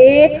1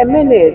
MNA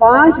5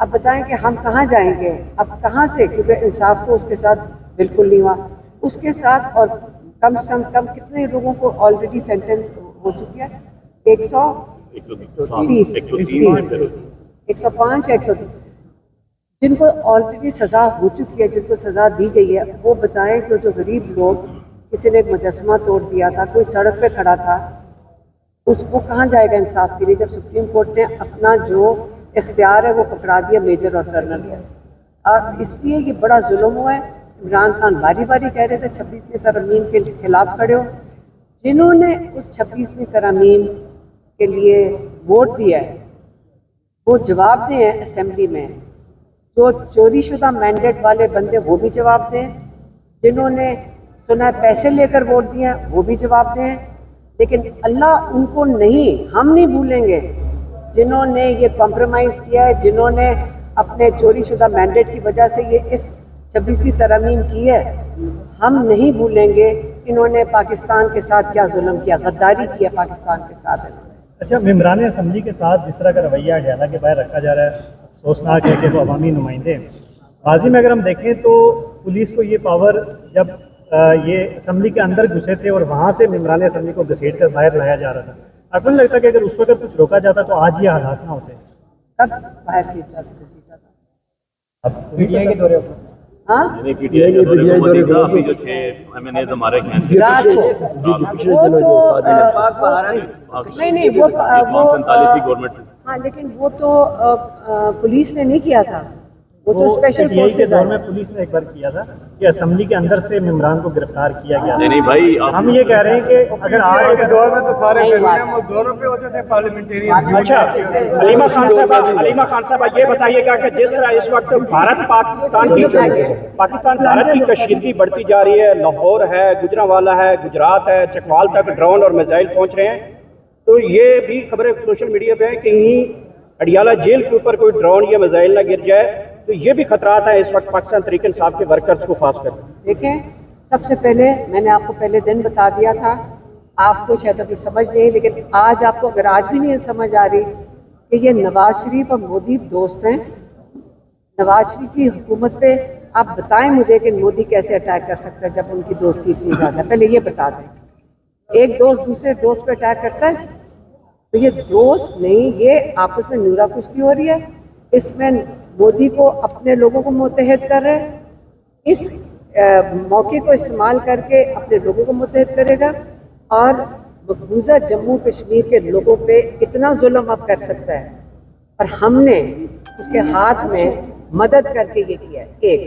اب بتائیں کہ ہم کہاں جائیں گے، اب کہاں سے، کیونکہ انصاف تو اس کے ساتھ بالکل نہیں ہوا. اس کے ساتھ اور کم سے کم کتنے لوگوں کو آلریڈی سینٹنس ہو چکی ہے؟ 130 105 130 جن کو آلریڈی سزا ہو چکی ہے، جن کو سزا دی گئی ہے. وہ بتائیں کہ جو غریب لوگ، کسی نے ایک مجسمہ توڑ دیا تھا، کوئی سڑک پہ کھڑا تھا، وہ کہاں جائے گا انصاف کے لیے جب سپریم کورٹ نے اپنا جو اختیار ہے وہ پکڑا دیا میجر اور کرنل کا. اور اس لیے یہ بڑا ظلم ہوا ہے. عمران خان باری باری کہہ رہے تھے 26ویں ترمیم کے خلاف کھڑے ہو. جنہوں نے اس 26ویں ترمیم کے لیے ووٹ دیا ہے وہ جواب دیں اسمبلی میں. جو چوری شدہ مینڈیٹ والے بندے وہ بھی جواب دیں. جنہوں نے سنا پیسے لے کر ووٹ دیا وہ بھی جواب دیں. لیکن اللہ ان کو نہیں، ہم نہیں بھولیں گے جنہوں نے یہ کمپرومائز کیا ہے، جنہوں نے اپنے چوری شدہ مینڈیٹ کی وجہ سے یہ اس 26ویں ترمیم کی ہے. ہم نہیں بھولیں گے انہوں نے پاکستان کے ساتھ کیا ظلم کیا، غداری کیا پاکستان کے ساتھ. اچھا، ممبران اسمبلی کے ساتھ جس طرح کا رویہ اڈیالہ کے باہر رکھا جا رہا ہے، افسوسناک ہے کہ وہ عوامی نمائندے ہیں. ماضی میں اگر ہم دیکھیں تو پولیس کو یہ پاور جب یہ اسمبلی کے اندر گھسے تھے اور وہاں سے ممبران اسمبلی کو گھسیٹ کر باہر لایا جا رہا تھا، آپ کو نہیں لگتا کہ اگر اس وقت کچھ روکا جاتا تو آج یہ حالات نہ ہوتے؟ کب باہر کھینچا تھا؟ اب پی ٹی آئی کے دورے پر ہاں پی ٹی آئی کے دورے حکومتی تھا، ابھی جو 6 MNAs ہمارے ہیں رات کو وہ تو نہیں وہ 47 گورنمنٹ. ہاں لیکن وہ تو پولیس نے نہیں کیا تھا، وہ تو اسپیشل پی ٹی آئی کے فورسز دور میں پولیس نے ایک بار کیا تھا کہ اسمبلی کے اندر سے ممبران کو گرفتار کیا گیا. نہیں بھائی، ہم یہ کہہ رہے ہیں کہ اگر آج کے دور میں تو سارے دونوں پہ ہوتے تھے پارلیمنٹیرین. اچھا علیمہ خان صاحب یہ بتائیے گا کہ جس طرح اس وقت پاکستان بھارت کی کشیدگی بڑھتی جا رہی ہے، لاہور ہے، گجرانوالہ ہے، گجرات ہے، چکوال تک ڈرون اور میزائل پہنچ رہے ہیں، تو یہ بھی خبریں سوشل میڈیا پہ ہیں کہیں اڈیالہ جیل کے اوپر کوئی ڈرون یا میزائل نہ گر جائے، تو یہ بھی خطرات ہیں اس وقت پاکستان تحریک انصاف کے ورکرز کو خاص کر. دیکھیں، سب سے پہلے میں نے آپ کو پہلے دن بتا دیا تھا، آپ کو شاید ابھی سمجھ نہیں، لیکن آج آپ کو اگر آج بھی نہیں سمجھ آ رہی کہ یہ نواز شریف اور مودی دوست ہیں. نواز شریف کی حکومت پہ آپ بتائیں مجھے کہ مودی کیسے اٹیک کر سکتا ہے جب ان کی دوستی اتنی زیادہ ہے. پہلے یہ بتا دیں. ایک دوست دوسرے دوست پہ اٹیک کرتا ہے تو یہ دوست نہیں، یہ آپس میں نورا کشتی ہو رہی ہے. اس میں مودی کو اپنے لوگوں کو متحد کر رہے، اس موقع کو استعمال کر کے اپنے لوگوں کو متحد کرے گا اور مقبوضہ جموں کشمیر کے لوگوں پہ اتنا ظلم اب کر سکتا ہے. اور ہم نے اس کے ہاتھ میں مدد کر کے یہ کیا ہے. ایک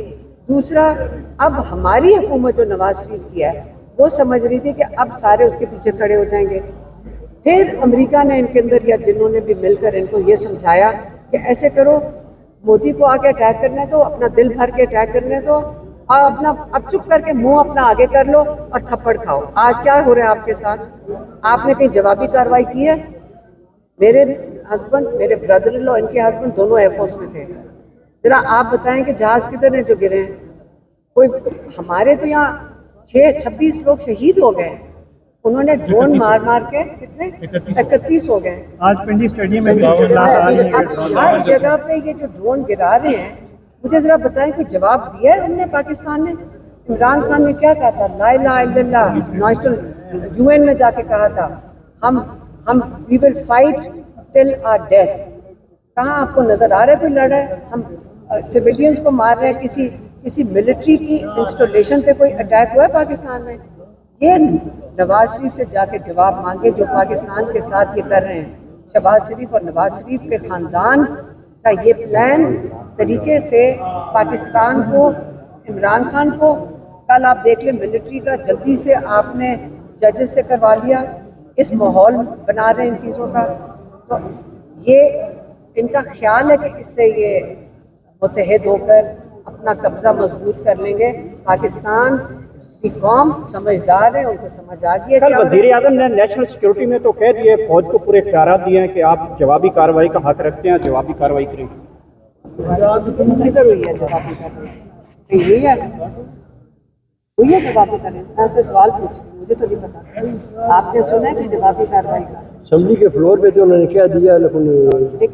دوسرا، اب ہماری حکومت جو نواز شریف کی ہے وہ سمجھ رہی تھی کہ اب سارے اس کے پیچھے کھڑے ہو جائیں گے. پھر امریکہ نے ان کے اندر یا جنہوں نے بھی مل کر ان کو یہ سمجھایا کہ ایسے کرو، مودی کو آگے اٹیک کرنے دو، اپنا دل بھر کے اٹیک کرنے دو، اور اپنا اب چپ کر کے منہ اپنا آگے کر لو اور تھپڑ کھاؤ. آج کیا ہو رہا ہے آپ کے ساتھ؟ آپ نے کہیں جوابی کارروائی کی ہے؟ میرے ہسبینڈ، میرے بردر ان لا، ان کے ہسبینڈ دونوں ایئر فورس میں تھے. ذرا آپ بتائیں کہ جہاز کدھر ہیں جو گرے ہیں؟ کوئی ہمارے تو یہاں 26 لوگ شہید ہو گئے. انہوں نے ڈرون مار مار کے کتنے 31 ہو گئے. آج پنڈی اسٹیڈیم میں اب ہر جگہ پہ یہ جو ڈرون گرا رہے ہیں، مجھے ذرا بتائیں کہ جواب دیا ہے ہم نے پاکستان نے؟ عمران خان نے کیا کہا تھا؟ لا الہ الا اللہ، نیشنل UN میں جا کے کہا تھا ہم we will fight till or death. کہاں آپ کو نظر آ رہا ہے کوئی لڑ رہا ہے؟ ہم سویلینز کو مار رہے ہیں. کسی ملٹری کی انسٹالیشن پہ کوئی اٹیک ہوا ہے پاکستان میں؟ یہ نواز شریف سے جا کے جواب مانگے جو پاکستان کے ساتھ یہ کر رہے ہیں. شہباز شریف اور نواز شریف کے خاندان کا یہ پلان طریقے سے پاکستان کو، عمران خان کو، کل آپ دیکھ لیں ملٹری کا جلدی سے آپ نے ججز سے کروا لیا. اس ماحول بنا رہے ہیں ان چیزوں کا. تو یہ ان کا خیال ہے کہ اس سے یہ متحد ہو کر اپنا قبضہ مضبوط کر لیں گے. پاکستان کی قوم سمجھدار ہے، ان کو سمجھ آ گئی ہے. کل وزیر اعظم نے نیشنل سیکورٹی میں تو کہہ دیے، فوج کو پورے اختیارات دیے ہیں کہ آپ جوابی کارروائی کا حق رکھتے ہیں، جوابی کارروائی کریں. کدھر ہوئی ہے جوابی کارروائی؟ ہوئی ہے جوابی کارروائی؟ میں سے سوال پوچھ رہی ہوں، مجھے تو نہیں پتا. آپ نے سنا ہے کہ جوابی کارروائی کا اسمبلی کے فلور پہ تو انہوں نے کہہ دیا لیکن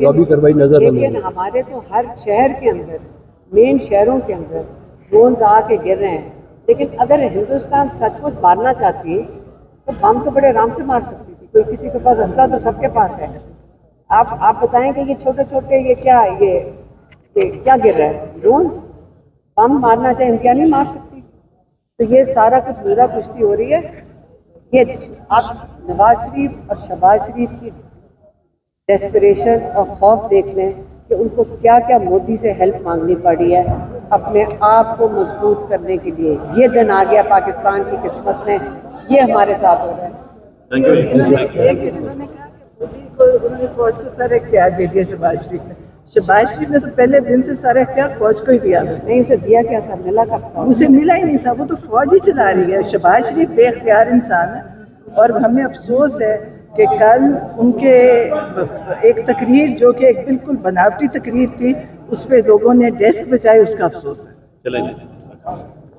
لابی کروائی نظر نہیں لیکن ہمارے تو ہر شہر کے اندر مین شہروں کے اندر ڈرونز آ کے گر رہے ہیں، لیکن اگر ہندوستان سچ مچ مارنا چاہتی تو بم تو بڑے آرام سے مار سکتی تھی، کوئی کسی کے پاس اسلحہ تو سب کے پاس ہے۔ آپ بتائیں کہ یہ چھوٹے چھوٹے یہ کیا گر رہا ہے؟ ڈرونز بم مارنا چاہے ان کیا نہیں مار سکتی؟ تو یہ سارا کچھ میرا کشتی ہو رہی ہے۔ یہ آپ نواز شریف اور شہباز شریف کی ڈیسپریشن اور خوف دیکھ لیں کہ ان کو کیا کیا مودی سے ہیلپ مانگنی پڑی ہے اپنے آپ کو مضبوط کرنے کے لیے۔ یہ دن آ گیا پاکستان کی قسمت میں، یہ ہمارے ساتھ ہو رہا ہے۔ انہوں نے کہا کہ مودی کو انہوں نے فوج کو سر اختیار دے دیا شہباز شریف نے۔ شہباز شریف نے تو پہلے دن سے سارا اختیار فوج کو ہی دیا تھا۔ نہیں اسے دیا کیا تھا، ملا کب تھا؟ اسے ملا ہی نہیں تھا، وہ تو فوج ہی چلا رہی ہے۔ شہباز شریف بے اختیار انسان ہے، اور ہمیں افسوس ہے کہ کل ان کے ایک تقریر جو کہ ایک بالکل بناوٹی تقریر تھی، اس پہ لوگوں نے ڈیسک بچائے، اس کا افسوس ہے۔ چلیں